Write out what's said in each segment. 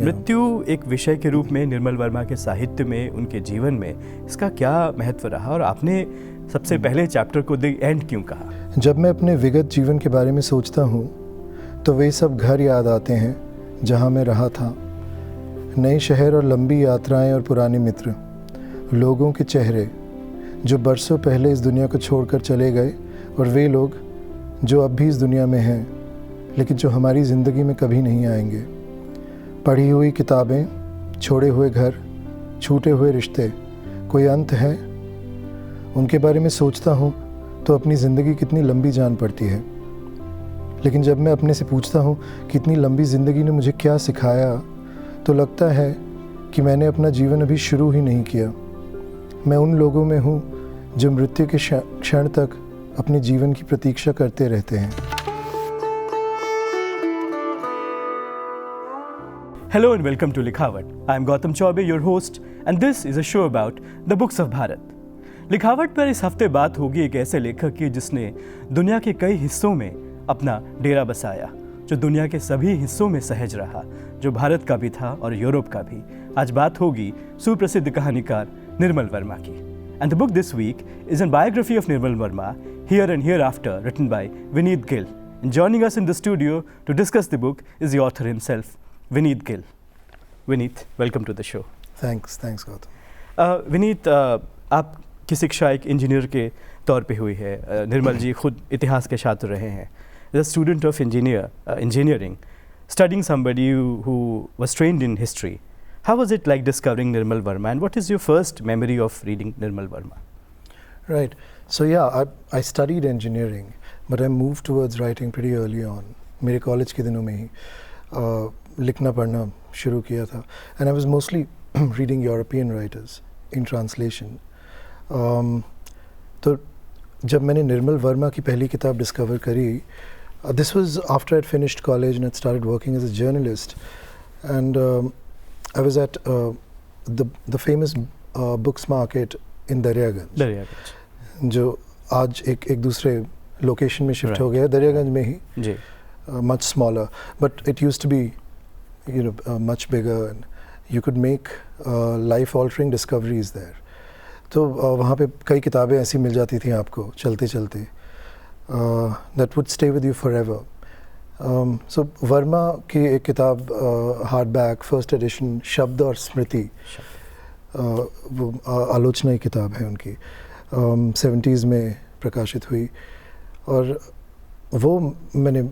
मृत्यु एक विषय के रूप में निर्मल वर्मा के साहित्य में, उनके जीवन में इसका क्या महत्व रहा, और आपने सबसे पहले चैप्टर को द एंड क्यों कहा? जब मैं अपने विगत जीवन के बारे में सोचता हूँ तो वे सब घर याद आते हैं जहाँ मैं रहा था। नए शहर और लंबी यात्राएं और पुराने मित्र, लोगों के चेहरे जो बरसों पहले इस दुनिया को छोड़कर चले गए, और वे लोग जो अब भी इस दुनिया में हैं लेकिन जो हमारी ज़िंदगी में कभी नहीं आएंगे। पढ़ी हुई किताबें, छोड़े हुए घर, छूटे हुए रिश्ते, कोई अंत है? उनके बारे में सोचता हूँ तो अपनी ज़िंदगी कितनी लंबी जान पड़ती है। लेकिन जब मैं अपने से पूछता हूँ कि इतनी लंबी ज़िंदगी ने मुझे क्या सिखाया, तो लगता है कि मैंने अपना जीवन अभी शुरू ही नहीं किया। मैं उन लोगों में हूँ जो मृत्यु के क्षण तक अपने जीवन की प्रतीक्षा करते रहते हैं। Hello and welcome to लिखावट. I am Gautam Chaubey, your host, and this is a show about the books of Bharat. लिखावट पर इस हफ्ते बात होगी एक ऐसे लेखक की जिसने दुनिया के कई हिस्सों में अपना डेरा बसाया, जो दुनिया के सभी हिस्सों में सहज रहा, जो भारत का भी था और यूरोप का भी। आज बात होगी सुप्रसिद्ध कहानीकार निर्मल वर्मा की। And the book this week is a biography of Nirmal Verma, Here and Hereafter, written by Vineet Gill. And joining us in the studio to discuss the book is the author himself, Vineet Gill. Vineet, welcome to the show. Thanks Gautam. Vineet, आपकी शिक्षा एक engineer के तौर पे हुई है। निर्मल जी खुद इतिहास के छात्र रहे हैं। As a student of engineering, studying somebody who was trained in history, how was it like discovering Nirmal Verma, and what is your first memory of reading Nirmal Verma? Right. So yeah, I studied engineering, but I moved towards writing pretty early on. मेरे college के दिनों में ही लिखना पढ़ना शुरू किया था, and I was mostly reading European writers in translation. तो जब मैंने निर्मल वर्मा की पहली किताब डिस्कवर करी, this was after I'd finished college and I'd started working as a journalist, and I was at the famous books market in Daryaganj, जो आज एक दूसरे लोकेशन में शिफ्ट हो गया है, दरियागंज में ही, much smaller, but it used to be, much bigger, and you could make life-altering discoveries there. तो वहाँ पे कई किताबें ऐसी मिल जाती थी आपको चलते चलते, that would stay with you forever. So Verma की एक किताब हार्डबैक फर्स्ट एडिशन, शब्द और स्मृति, वो आलोचनाई किताब है उनकी, 70s में प्रकाशित हुई, और वो मैंने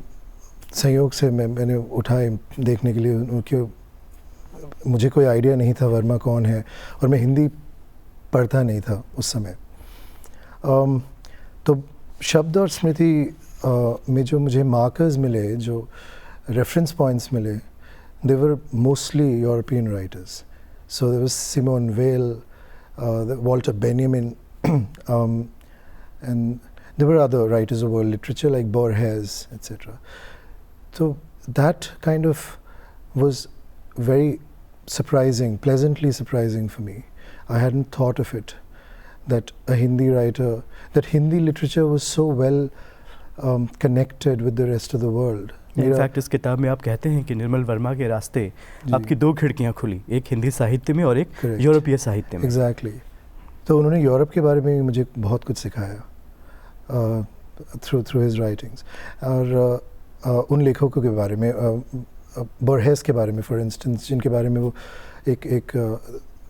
संयोग से मैंने उठाए देखने के लिए, क्यों मुझे कोई आइडिया नहीं था वर्मा कौन है, और मैं हिंदी पढ़ता नहीं था उस समय। तो शब्द और स्मृति में जो मुझे मार्कर्स मिले, जो रेफरेंस पॉइंट्स मिले, they were mostly European writers. So there was Simone Weil, Walter Benjamin, and there were other writers of world literature like Borges, etc. So that kind of was very surprising, pleasantly surprising for me. I hadn't thought of it, that a Hindi writer, that Hindi literature was so well connected with the rest of the world. In fact इस किताब में आप कहते हैं कि निर्मल वर्मा के रास्ते आपकी दो खिड़कियां खुली, एक हिंदी साहित्य में और एक यूरोपीय साहित्य में। एग्जैक्टली। तो उन्होंने यूरोप के बारे में मुझे बहुत कुछ सिखाया थ्रू हिज राइटिंग्स, और उन लेखकों के बारे में, बोरहेस के बारे में फॉर इंस्टेंस, जिनके बारे में वो एक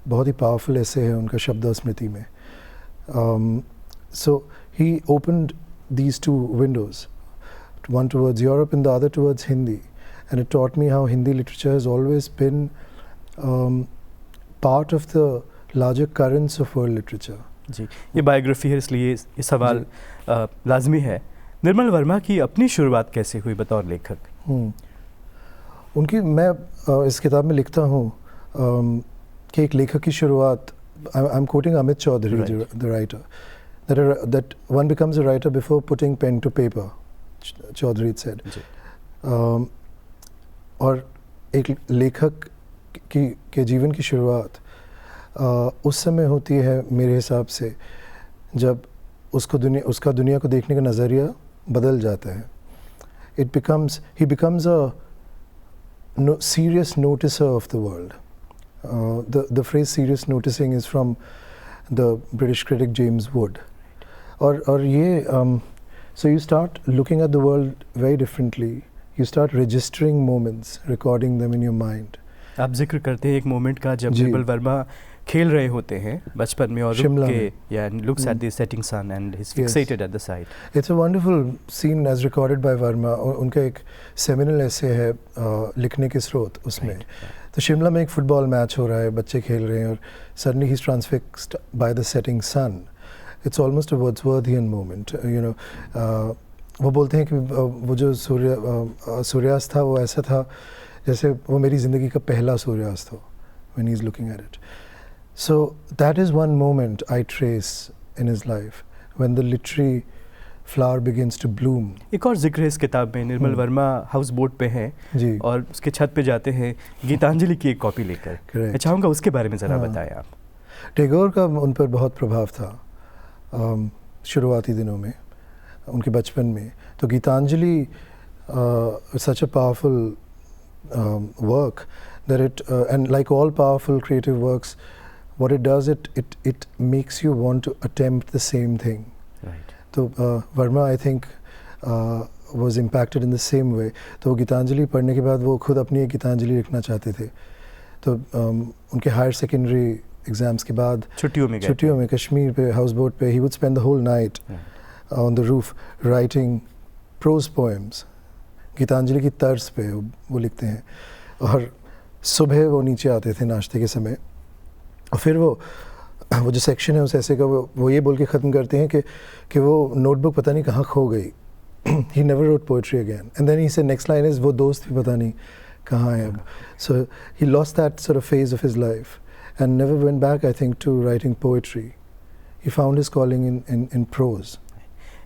बहुत ही पावरफुल ऐसे है उनका शब्द और स्मृति में। सो ही opened these two windows, one towards Europe and the other towards Hindi, and it taught me how Hindi literature has always been part of the larger currents of world literature. जी, ये biography है इसलिए ये सवाल लाजमी है। निर्मल वर्मा की अपनी शुरुआत कैसे हुई बतौर लेखक? उनकी मैं इस किताब में लिखता हूँ कि एक लेखक की शुरुआत, I am quoting Amit Chaudhary, the writer, that one becomes a writer before putting pen to paper, Chaudhary said. और एक लेखक के जीवन की शुरुआत उस समय होती है मेरे हिसाब से जब उसका दुनिया को देखने का नज़रिया बदल जाता है. He becomes serious noticer of the world. The phrase serious noticing is from the British critic James Wood. और ये so you start looking at the world very differently. You start registering moments, recording them in your mind. आप जिक्र करते हैं एक moment का जब जी। निर्मल वर्मा खेल रहे होते हैं बचपन में और रुक शिमला के में। या looks at the setting sun and he's fixated at the side. It's a wonderful scene as recorded by Verma. उनका एक seminal essay है लिखने के स्रोत उसमें। तो शिमला में एक फुटबॉल मैच हो रहा है, बच्चे खेल रहे हैं और suddenly he's transfixed by the setting sun. It's almost a Wordsworthian moment, you know. वो बोलते हैं कि वो जो सूर्यास्त था वो ऐसा था जैसे वो मेरी ज़िंदगी का पहला सूर्यास्त हो, when he's looking at it. So that is one moment I trace in his life when the literary flower begins to bloom. एक और जिक्र है इस किताब में, निर्मल वर्मा हाउस बोट पे हैं जी। और उसके छत पे जाते हैं गीतांजलि की एक कॉपी लेकर। Correct. मैं चाहूँगा उसके बारे में ज़रा हाँ। बताएं आप। टैगोर का उन पर बहुत प्रभाव था शुरुआती दिनों में, उनके बचपन में। तो Geetanjali such a powerful work that it and like all powerful creative works, what it does, it makes you want to attempt the same thing. Right. तो Verma I think was impacted in the same way. तो गीतांजलि पढ़ने के बाद वो खुद अपनी एक गीतांजलि लिखना चाहते थे। तो उनके हायर सेकेंडरी एग्ज़ाम्स के बाद छुट्टियों में कश्मीर पे हाउस बोट पे he would spend the whole night on the roof writing prose poems. Gitanjali की तर्ज पे वो लिखते हैं और सुबह वो नीचे आते थे नाश्ते के समय और फिर वो जो सेक्शन है उस ऐसे का वो ये बोल के ख़त्म करते हैं कि वो नोटबुक पता नहीं कहाँ खो गई. He never wrote poetry again. And then he said next line is वो दोस्त भी पता नहीं कहाँ है अब. So he lost that sort of phase of his life and never went back, I think, to writing poetry. He found his calling in prose.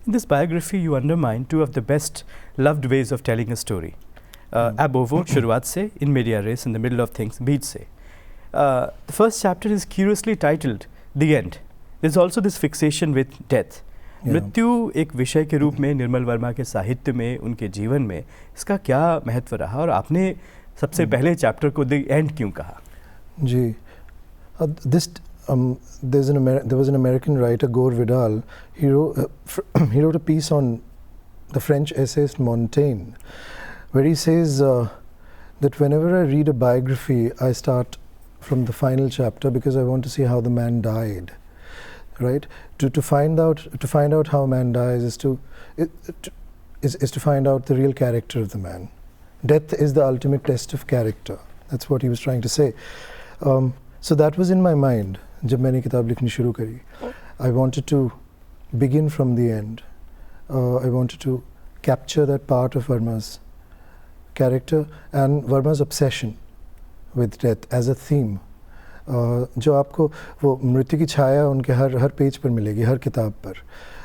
In this biography, you undermine two of the best loved ways of telling a story. Ab ovo, शुरुआत से, in media res, in the middle of things, बीच से. The first chapter is curiously titled The End. There's also this fixation with death. मृत्यु एक विषय के रूप में निर्मल वर्मा के साहित्य में, उनके जीवन में इसका क्या महत्व रहा और आपने सबसे पहले चैप्टर को द एंड क्यों कहा? जी, there was an American writer, Gore Vidal. He wrote a piece on the French essayist Montaigne, where he says that whenever I read a biography, I start from the final chapter because I want to see how the man died. Right, to find out how a man dies is to find out the real character of the man. Death is the ultimate test of character. That's what he was trying to say. So that was in my mind जब मैंने किताब लिखनी शुरू करी. I wanted to begin from the end. I wanted to capture that part of Verma's character and Verma's obsession with death as a theme. जो आपको वो मृत्यु की छाया उनके हर पेज पर मिलेगी, हर किताब पर.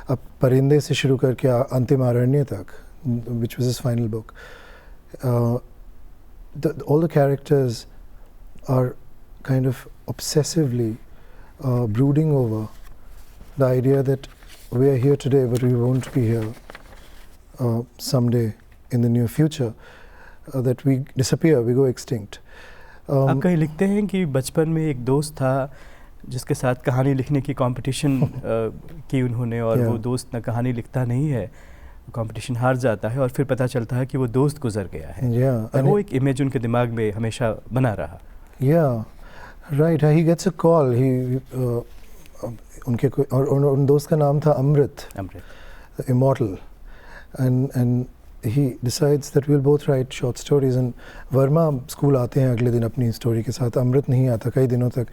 अब परिंदे से शुरू करके अंतिम आरण्य तक, which was his final book. All the characters are kind of obsessively brooding over the idea that we are here today but we won't be here someday in the near future, that we disappear, we go extinct. आप कहीं लिखते हैं कि बचपन में एक दोस्त था जिसके साथ कहानी लिखने की कंपटीशन की उन्होंने और वो दोस्त ना कहानी लिखता नहीं है, कंपटीशन हार जाता है और फिर पता चलता है कि वो दोस्त गुजर गया है. और वो एक इमेज उनके दिमाग में हमेशा बना रहा. Right, he gets a call. उनके और उन दोस्त का नाम था अमृत, immortal, and he decides that we'll both write short stories. And Verma school आते हैं अगले दिन अपनी स्टोरी के साथ. अमृत नहीं आता कई दिनों तक.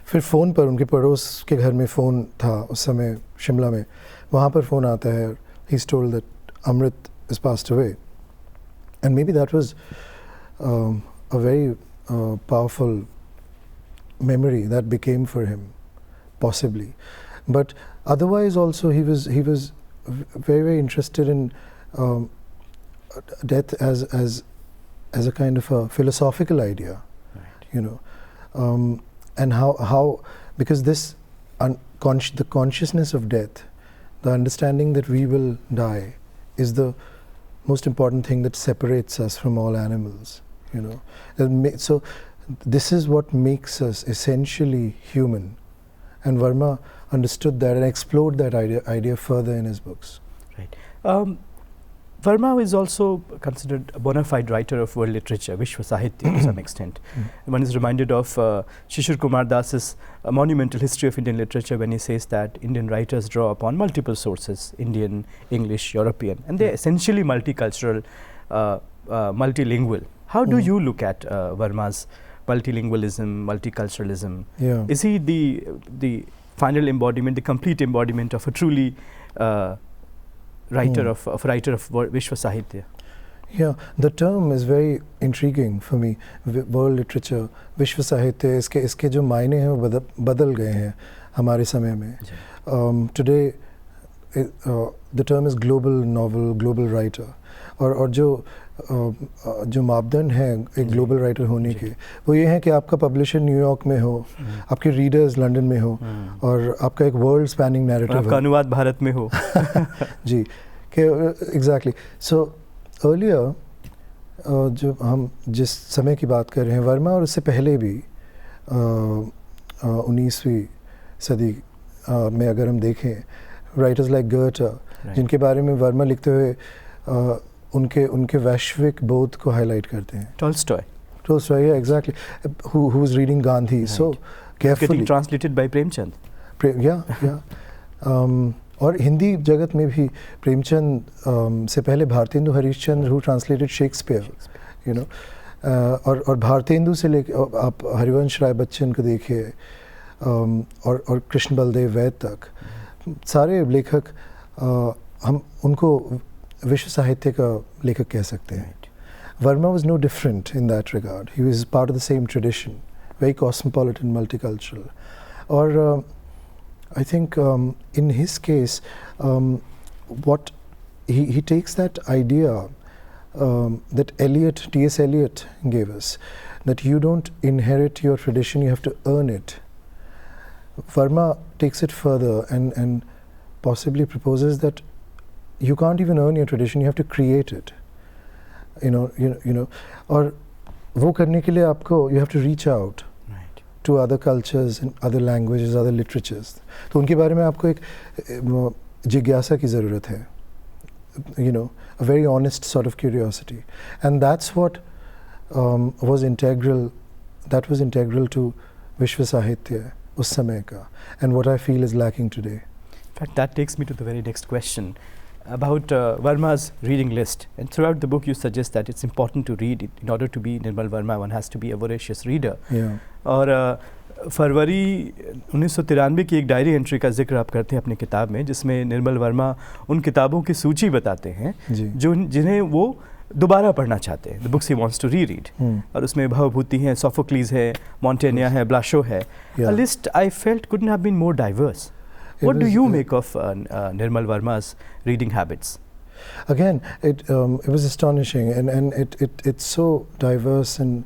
फिर फ़ोन पर उनके पड़ोस के घर में फ़ोन था उस समय शिमला में, वहाँ पर फ़ोन आता है. He's told that Amrit is passed away, and maybe that was a very powerful memory that became for him, possibly. But otherwise also he was very, very interested in death as a kind of a philosophical idea, right. You know, and how because this the consciousness of death, the understanding that we will die, is the most important thing that separates us from all animals. you know. So this is what makes us essentially human, and Verma understood that and explored that idea further in his books. Right. Verma is also considered a bona fide writer of world literature, Vishwa Sahitya to some extent. One is reminded of Shishir Kumar Das's monumental history of Indian literature when he says that Indian writers draw upon multiple sources, Indian, English, European, and they're essentially multicultural, multilingual. How do you look at Verma's multilingualism, multiculturalism? Yeah. Is he the final embodiment, the complete embodiment of a truly writer of Vishwa Sahitya? Yeah, the term is very intriguing for me. World literature, Vishwa Sahitya, इसके जो मायने हैं वो बदल गए हैं हमारे समय में. Today, the term is global novel, global writer. और जो मापदंड है एक ग्लोबल राइटर होने के, वो ये है कि आपका पब्लिशर न्यूयॉर्क में हो, आपके रीडर्स लंदन में हो, और आपका एक वर्ल्ड स्पैनिंग नैरेटिव आपका अनुवाद भारत में हो. जी, कि एग्जैक्टली. सो अर्लियर जो हम जिस समय की बात कर रहे हैं, वर्मा और उससे पहले भी 19वीं सदी में अगर हम देखें, राइटर्स लाइक गर्टर, जिनके बारे में वर्मा लिखते हुए उनके वैश्विक बोध को हाईलाइट करते हैं. Tolstoy, yeah, exactly, who was reading Gandhi so carefully. Getting translated by Premchand. Yeah. और हिंदी जगत में भी प्रेमचंद से पहले Bharatendu Harishchandra who translated Shakespeare, you know. और भारतेंदु से लेकर आप हरिवंश राय बच्चन को देखिए, और कृष्ण बलदेव वैद तक, सारे लेखक हम उनको विश्व साहित्य का लेखक कह सकते हैं. Verma was no different in that regard. He was part of the same tradition, very cosmopolitan, multicultural. Or I think in his case, what he takes that idea that T.S. Eliot gave us, that you don't inherit your tradition, you have to earn it. Verma takes it further and possibly proposes that you can't even earn your tradition, you have to create it. You know, और वो करने के लिए आपको you have to reach out to other cultures and other languages, other literatures. तो उनके बारे में आपको एक जिज्ञासा की ज़रूरत है. You know, a very honest sort of curiosity, and that's what was integral to Vishwa Sahitya उस समय का, and what I feel is lacking today. In fact, that takes me to the very next question about Verma's reading list. And throughout the book you suggest that it's important to read it. In order to be Nirmal Verma, one has to be a voracious reader. Yeah. और फरवरी 1993 की एक diary entry का जिक्र आप करते हैं अपनी किताब में, जिसमें निर्मल वर्मा उन किताबों की सूची बताते हैं जिन्हें वो दोबारा पढ़ना चाहते हैं, the books he wants to read. और उसमें भवभूति है, सोफोक्लीज है, मॉन्टेनिया है, ब्लाशो है. A list I felt couldn't have been more diverse. What do you make of Nirmal Verma's reading habits? Again, it was astonishing, and it's so diverse and.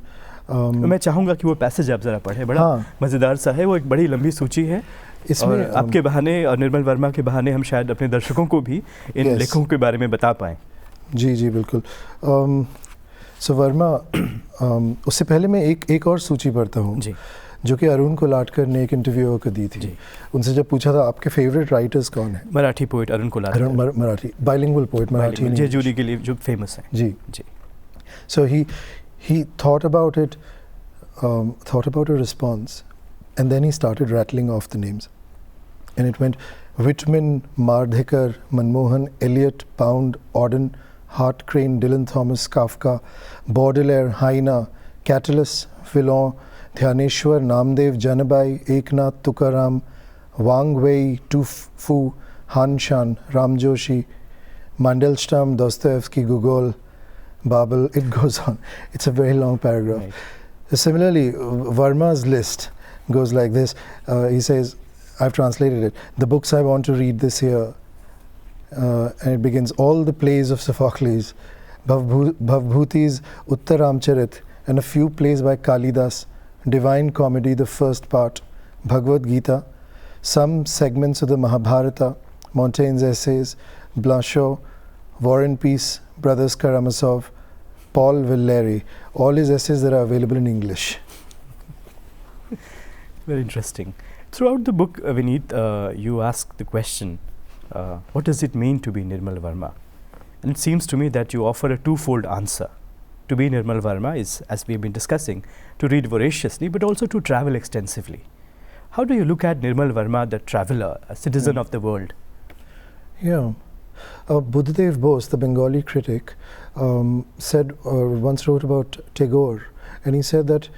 मैं चाहूँगा कि वो पैसेज आप ज़रा पढ़ें, बड़ा मज़ेदार सा है. वो एक बड़ी लंबी सूची है, और आपके बहाने और निर्मल वर्मा के बहाने हम शायद अपने दर्शकों को भी इन लेखकों के बारे में बता पाएँ. जी बिल्कुल. सो वर्मा, उससे पहले मैं एक और सूची पढ़ता हूँ जो कि अरुण कोलाटकर ने एक इंटरव्यू को दी थी. उनसे जब पूछा था आपके फेवरेट राइटर्स कौन है, Marathi poet Arun Kolatkar, Marathi bilingual poet, Marathi Jejuri के लिए जो फेमस है. जी. सो he thought about a response, and then he started rattling off the names, and it went Whitman, Mardhekar, Manmohan, Eliot, Pound, Auden, Hart Crane, Dylan Thomas, Kafka, Baudelaire, Heine, Catullus, Villon, Dhyaneshwar, Namdev, Janabai, Eknath, Tukaram, Wang Wei, Tu Fu, Han Shan, Ram Joshi, Mandelstam, Dostoevsky, Gogol, Babel, it goes on. It's a very long paragraph. Right. Similarly, Verma's list goes like this. He says, I've translated it, the books I want to read this year, and it begins, all the plays of Sophocles, Bhavbhuti's Uttaramcharit, and a few plays by Kalidas, Divine Comedy, the first part, Bhagavad Gita, some segments of the Mahabharata, Montaigne's essays, Blanchot, War and Peace, Brothers Karamazov, Paul Villere. All his essays that are available in English. Very interesting. Throughout the book, Vineet, you ask the question, what does it mean to be Nirmal Verma? And it seems to me that you offer a twofold answer. To be Nirmal Verma is, as we have been discussing, to read voraciously, but also to travel extensively. How do you look at Nirmal Verma, the traveler, a citizen of the world? Yeah. Buddhadev Bose, the Bengali critic, once wrote about Tagore, and he said that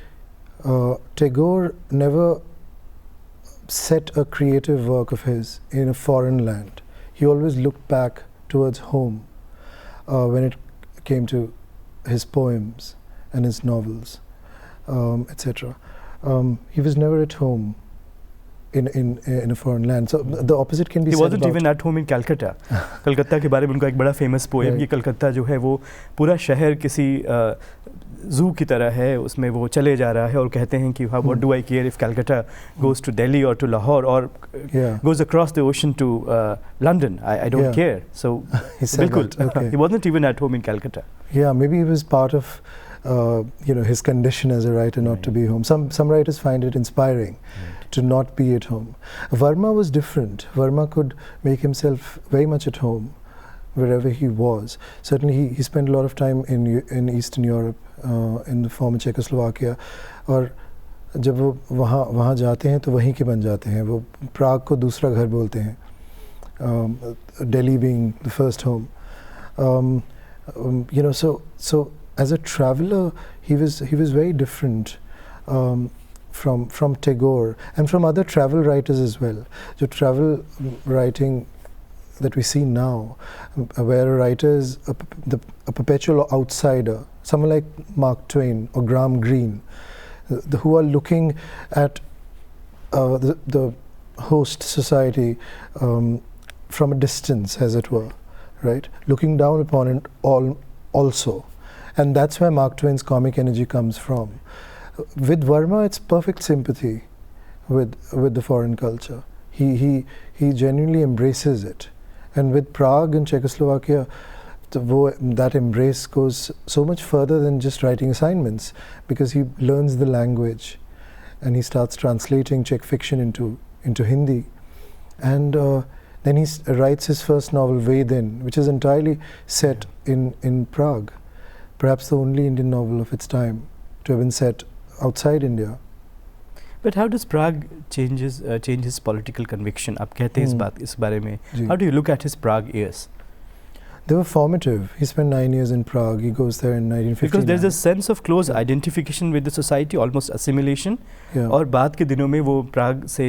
Tagore never set a creative work of his in a foreign land. He always looked back towards home when it came to his poems and his novels, etc. He was never at home in a foreign land. So the opposite can be He said wasn't about even at home in Calcutta. Calcutta के बारे में उनका एक बड़ा famous poem कि कलकत्ता जो है वो पूरा शहर किसी जू की तरह है, उसमें वो चले जा रहा है और कहते हैं कि what do I care if Calcutta goes to Delhi or to Lahore or goes across the ocean to London. I don't care. So he said बिल्कुल that, okay. He wasn't even at home in Calcutta. Yeah, maybe it was part of his condition as a writer not to be home. Some writers find it inspiring to not be at home. Verma was different. Verma could make himself very much at home wherever he was. Certainly he spent a lot of time in Eastern Europe, in the former Czechoslovakia, और जब वो वहाँ जाते हैं तो वहीं के बन जाते हैं. वो प्राग को दूसरा घर बोलते हैं, Delhi being the first home. So as a traveler, he was very different from Tagore and from other travel writers as well. The travel writing that we see now, where a writer is a perpetual outsider, someone like Mark Twain or Graham Greene, who are looking at the host society from a distance, as it were, right? Looking down upon it also. And that's where Mark Twain's comic energy comes from. With Verma, it's perfect sympathy with the foreign culture. He genuinely embraces it. And with Prague and Czechoslovakia, that embrace goes so much further than just writing assignments, because he learns the language and he starts translating Czech fiction into Hindi. And then he writes his first novel, Vedin, which is entirely set in Prague. Perhaps the only Indian novel of its time to have been set outside India. But how does Prague change his political conviction? आप कहते हैं इस बारे में. How do you look at his Prague years? They were formative. He spent 9 years in Prague. He goes there in 1959. Because there's a sense of close identification with the society, almost assimilation. और बाद के दिनों में वो प्राग से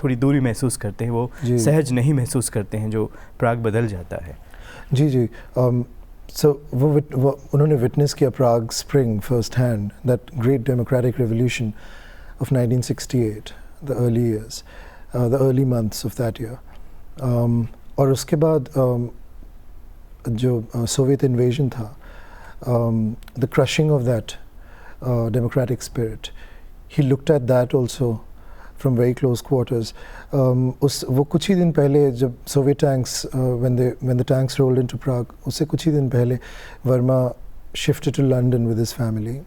थोड़ी दूरी महसूस करते हैं, वो सहज नहीं महसूस करते हैं, जो प्राग बदल जाता है. जी. So उन्होंने witness किया Prague Spring first hand, that great democratic revolution of 1968, the early years, the early months of that year. और उसके बाद जो Soviet invasion था, the crushing of that democratic spirit, he looked at that also from very close quarters. वो कुछ ही दिन पहले जब Soviet tanks, when the tanks rolled into Prague, उससे कुछ ही दिन पहले Verma shifted to London with his family.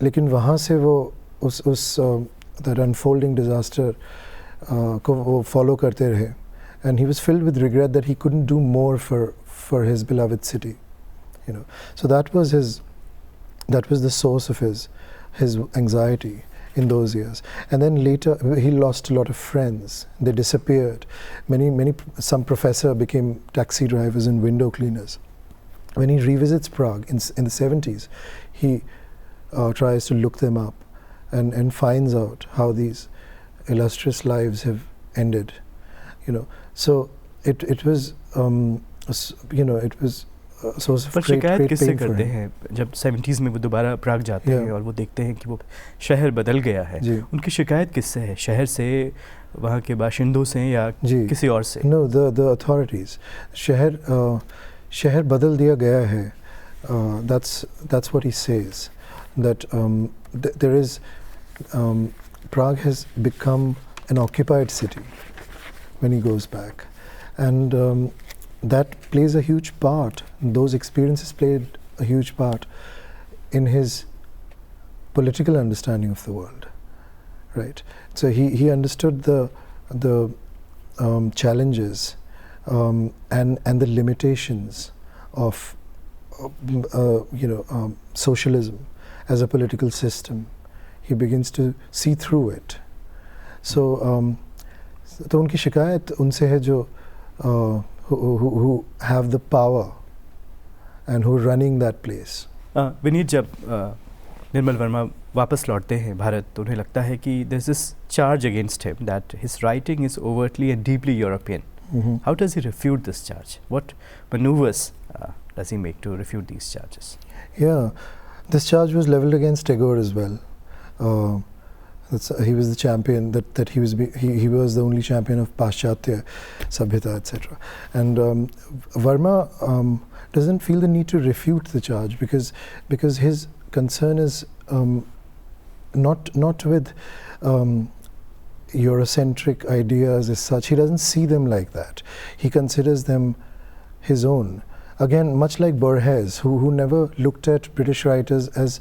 लेकिन वहाँ से वो that unfolding disaster को वो follow करते रहे, and he was filled with regret that he couldn't do more for his beloved city, So that was the source of his anxiety in those years. And then later he lost a lot of friends. They disappeared. Some professor became taxi drivers and window cleaners. When he revisits Prague in the 70s, he tries to look them up and finds out how these illustrious lives have ended. So it was it was a source of great pain for him. जब 70s में वो दोबारा प्राग जाते हैं और वो देखते हैं कि वो शहर बदल गया है, उनकी शिकायत किससे है? शहर से, वहाँ के बाशिंदों से, या किसी और से? No, the authorities. शहर बदल दिया गया है. That's what he says. That there is Prague has become an occupied city when he goes back, and that plays a huge part. Those experiences played a huge part in his political understanding of the world, right? So he understood the challenges and the limitations of socialism as a political system. He begins to see through it. So तो उनकी शिकायत उनसे है जो who have the power and who are running that place. Vineet, जब निर्मल वर्मा वापस लौटते हैं भारत तो उन्हें लगता है कि there's this charge against him that his writing is overtly and deeply European. How does he refute this charge? What maneuvers does he make to refute these charges? Yeah, this charge was leveled against Tagore as well. He was the champion that he was the only champion of Paschatya Sabhyata, etc. And Verma doesn't feel the need to refute the charge because his concern is not with Eurocentric ideas as such. He doesn't see them like that. He considers them his own. Again, much like Borges, who never looked at British writers as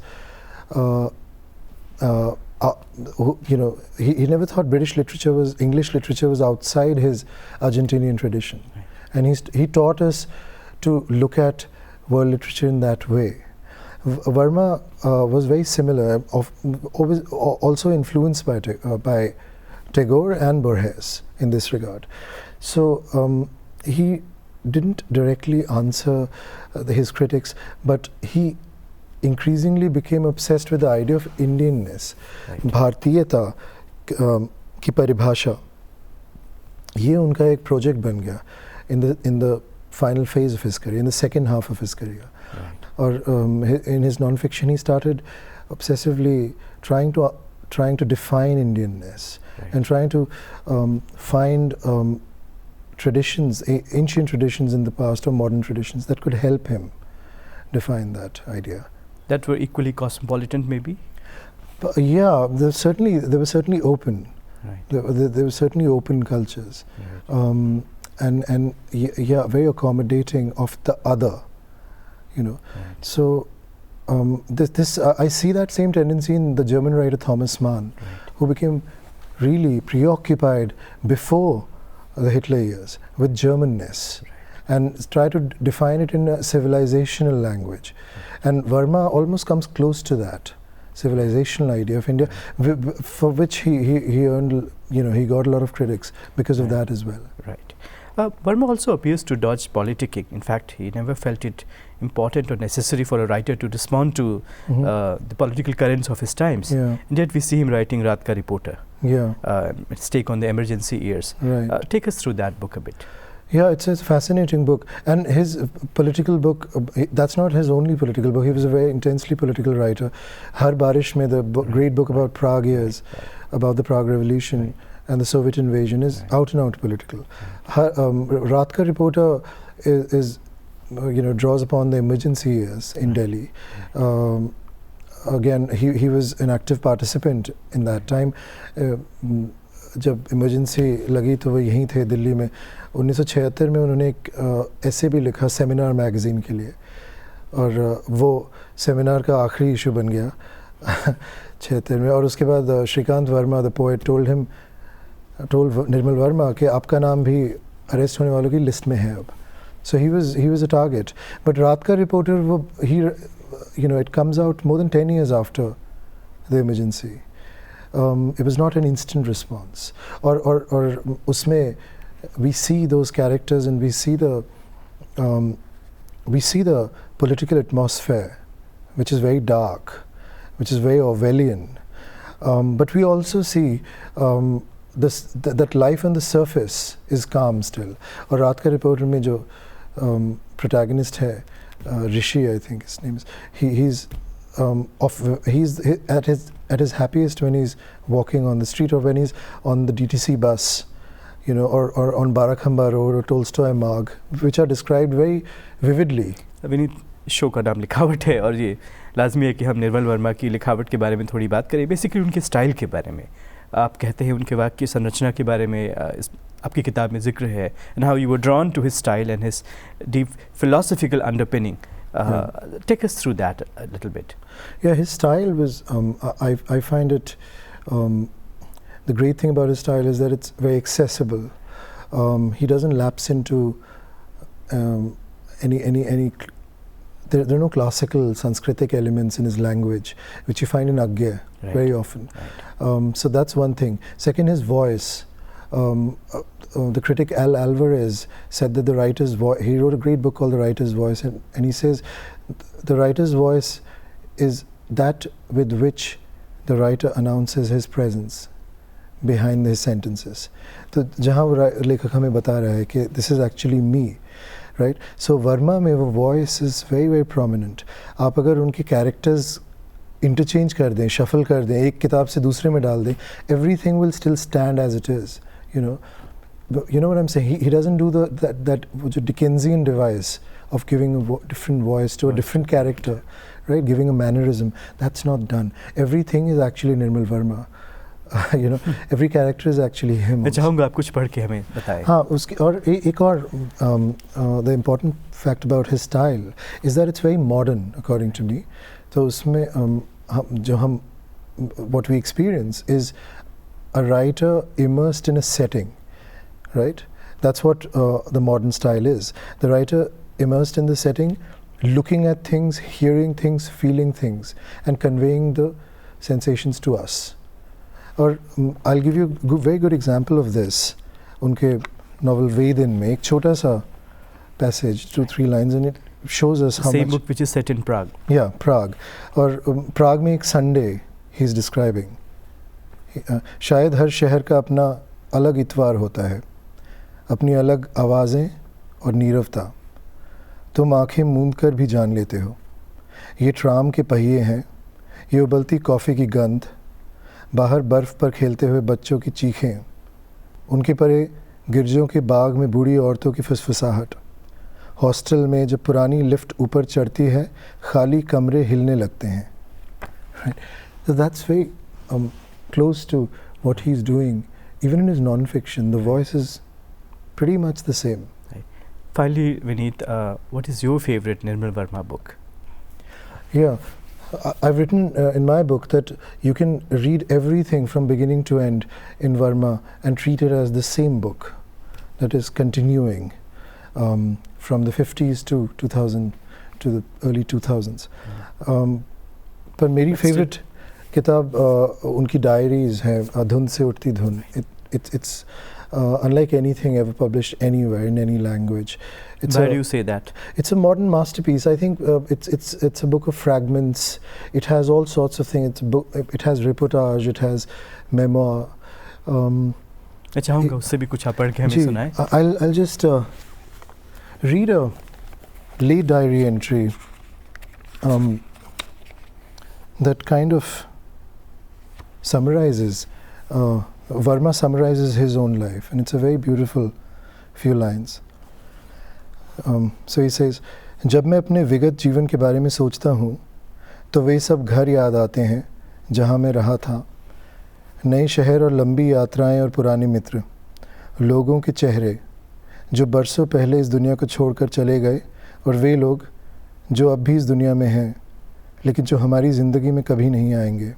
he never thought English literature was outside his Argentinian tradition. Right. And he taught us to look at world literature in that way. Verma was very similar, also influenced by Tagore and Borges in this regard. So he didn't directly answer his critics, but he increasingly became obsessed with the idea of Indianness. Right. Bhartiyata की परिभाषा ये उनका एक project बन गया in the final phase of his career, in the second half of his career. Right. Or in his non-fiction, he started obsessively trying to define Indianness. Right. And trying to find traditions, ancient traditions in the past or modern traditions that could help him define that idea. That were equally cosmopolitan, maybe? Yeah, they were certainly open. Right. There were certainly open cultures. Right. And very accommodating of the other, Right. So I see that same tendency in the German writer Thomas Mann, right, who became really preoccupied before the Hitler years with Germanness, right, and try to define it in a civilizational language. Right. And Verma almost comes close to that civilizational idea of India, for which he earned, he got a lot of critics because of that as well. Right. Verma also appears to dodge politicking. In fact, he never felt it important or necessary for a writer to respond to the political currents of his times. Yeah. And yet we see him writing Raat Ka Reporter. Yeah. Its take on the emergency years. Right. Take us through that book a bit. Yeah, it's a fascinating book. And his political book, that's not his only political book. He was a very intensely political writer. Har Barish Mein, the great book about Prague years, about the Prague Revolution, right, and the Soviet invasion, is out and out political. Right. Raat Ka Reporter is draws upon the emergency years in Delhi. Again, he was an active participant in that time. जब emergency लगी तो वो यहीं थे दिल्ली में. 1976 में उन्होंने एक ऐसे भी लिखा सेमिनार मैगज़ीन के लिए, और वो सेमिनार का आखिरी इशू बन गया 76 में. और उसके बाद Shrikant Verma the poet told Nirmal Verma कि आपका नाम भी अरेस्ट होने वालों की लिस्ट में है अब. So he was a target. But Raat Ka Reporter, it comes out more than 10 years after the emergency. It was not an instant response. Or usme we see those characters and we see the political atmosphere, which is very dark, which is very Orwellian. But we also see that life on the surface is calm still. Or Raat Ka Reporter mein jo protagonist hai, Rishi, I think his name is. He's at his happiest when he's walking on the street, or when he's on the DTC bus, or on Barakhamba Road or Tolstoy Marg, which are described very vividly. Vineet, show का नाम लिखावट है और ये लाजमी है कि हम निर्मल वर्मा की लिखावट के बारे में थोड़ी बात करें. बेसिकली उनके स्टाइल के बारे में आप कहते हैं, उनके वाक्य संरचना के बारे में आपकी किताब में जिक्र है, and how you were drawn to his style and his deep philosophical underpinning. Take us through that a little bit. Yeah, his style was, I find it, the great thing about his style is that it's very accessible. He doesn't lapse into any there are no classical Sanskritic elements in his language, which you find in Agya very often. Right. So that's one thing. Second, his voice. The critic Al Alvarez said that the writer's voice, he wrote a great book called The Writer's Voice, and he says the writer's voice is that with which the writer announces his presence behind his sentences. तो जहाँ वो लेखक हमें बता रहा है कि this is actually me, right? So Verma में वो voice is very very prominent. आप अगर उनके characters interchange कर दें, shuffle कर दें, एक किताब से दूसरे में डाल दें, everything will still stand as it is, you know. You know what I'm saying? He doesn't do that Dickensian device of giving a different voice to a different character, right? Giving a mannerism. That's not done. Everything is actually Nirmal Verma. You know, every character is actually him. मैं चाहूँगा आप कुछ पढ़ के हमें बताएं. हाँ, उसकी और एक और the important fact about his style is that it's very modern according to me. तो उसमें जो हम what we experience is a writer immersed in a setting, right? That's what the modern style is. The writer immersed in the setting, looking at things, hearing things, feeling things, and conveying the sensations to us. Or I'll give you a very good example of this. उनके novel Vedin में एक छोटा सा passage, 2-3 lines, and it shows us how Same much. book which is set in Prague. Yeah, Prague. और Prague में एक Sunday he's describing. शायद हर शहर का अपना अलग इतवार होता है, अपनी अलग आवाज़ें और नीरवता. तुम आंखें मूंद कर भी जान लेते हो. ये ट्राम के पहिए हैं, ये उबलती कॉफ़ी की गंध, बाहर बर्फ़ पर खेलते हुए बच्चों की चीखें, उनके परे गिरजों के बाग में बूढ़ी औरतों की फुसफुसाहट, हॉस्टल में जब पुरानी लिफ्ट ऊपर चढ़ती है खाली कमरे हिलने लगते हैं. So that's very close to what he's doing. Even in his non-fiction, the voice is pretty much the same. Right. Finally, Vineet, what is your favorite Nirmal Verma book? Yeah, I've written in my book that you can read everything from beginning to end in Verma and treat it as the same book that is continuing from the 50s to 2000 to the early 2000s. पर मेरी favorite किताब उनकी diaries है, धुन से उठती धुन. It's unlike anything ever published anywhere in any language. Why do you say that? It's a modern masterpiece. I think it's a book of fragments. It has all sorts of things. It's a book. It has reportage. It has memoir. मैं चाहूँगा उससे भी कुछ आप पढ़ के हमें सुनाएं. I'll just read a late diary entry that kind of summarizes. Verma summarizes his own life, and it's a very beautiful few lines. So he says, जब मैं अपने विगत जीवन के बारे में सोचता हूँ तो वे सब घर याद आते हैं जहाँ मैं रहा था. नए शहर और लंबी यात्राएं और पुराने मित्र, लोगों के चेहरे जो बरसों पहले इस दुनिया को छोड़कर चले गए, और वे लोग जो अब भी इस दुनिया में हैं लेकिन जो हमारी ज़िंदगी में कभी नहीं आएंगे.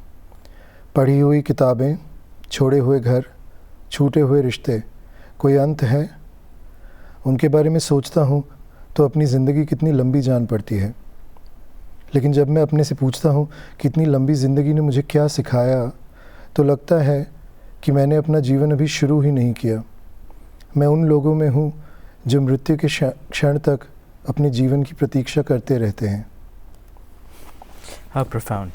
पढ़ी हुई किताबें, छोड़े हुए घर, छूटे हुए रिश्ते, कोई अंत है? उनके बारे में सोचता हूँ तो अपनी ज़िंदगी कितनी लंबी जान पड़ती है. लेकिन जब मैं अपने से पूछता हूँ कि इतनी लंबी ज़िंदगी ने मुझे क्या सिखाया, तो लगता है कि मैंने अपना जीवन अभी शुरू ही नहीं किया. मैं उन लोगों में हूँ जो मृत्यु के क्षण तक अपने जीवन की प्रतीक्षा करते रहते हैं. How profound.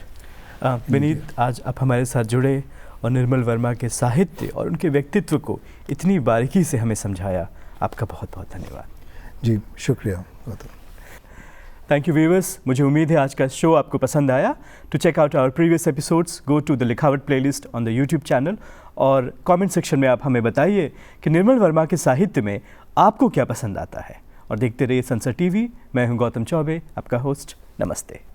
विनीत, आज आप हमारे साथ जुड़े और निर्मल वर्मा के साहित्य और उनके व्यक्तित्व को इतनी बारीकी से हमें समझाया. आपका बहुत बहुत धन्यवाद. जी, शुक्रिया. Thank you viewers. मुझे उम्मीद है आज का शो आपको पसंद आया. To check out our previous episodes, go to the Likhawat playlist on the YouTube channel, और कमेंट सेक्शन में आप हमें बताइए कि निर्मल वर्मा के साहित्य में आपको क्या पसंद आता है. और देखते रहिए संसद टीवी. मैं हूं गौतम चौबे, आपका होस्ट. नमस्ते.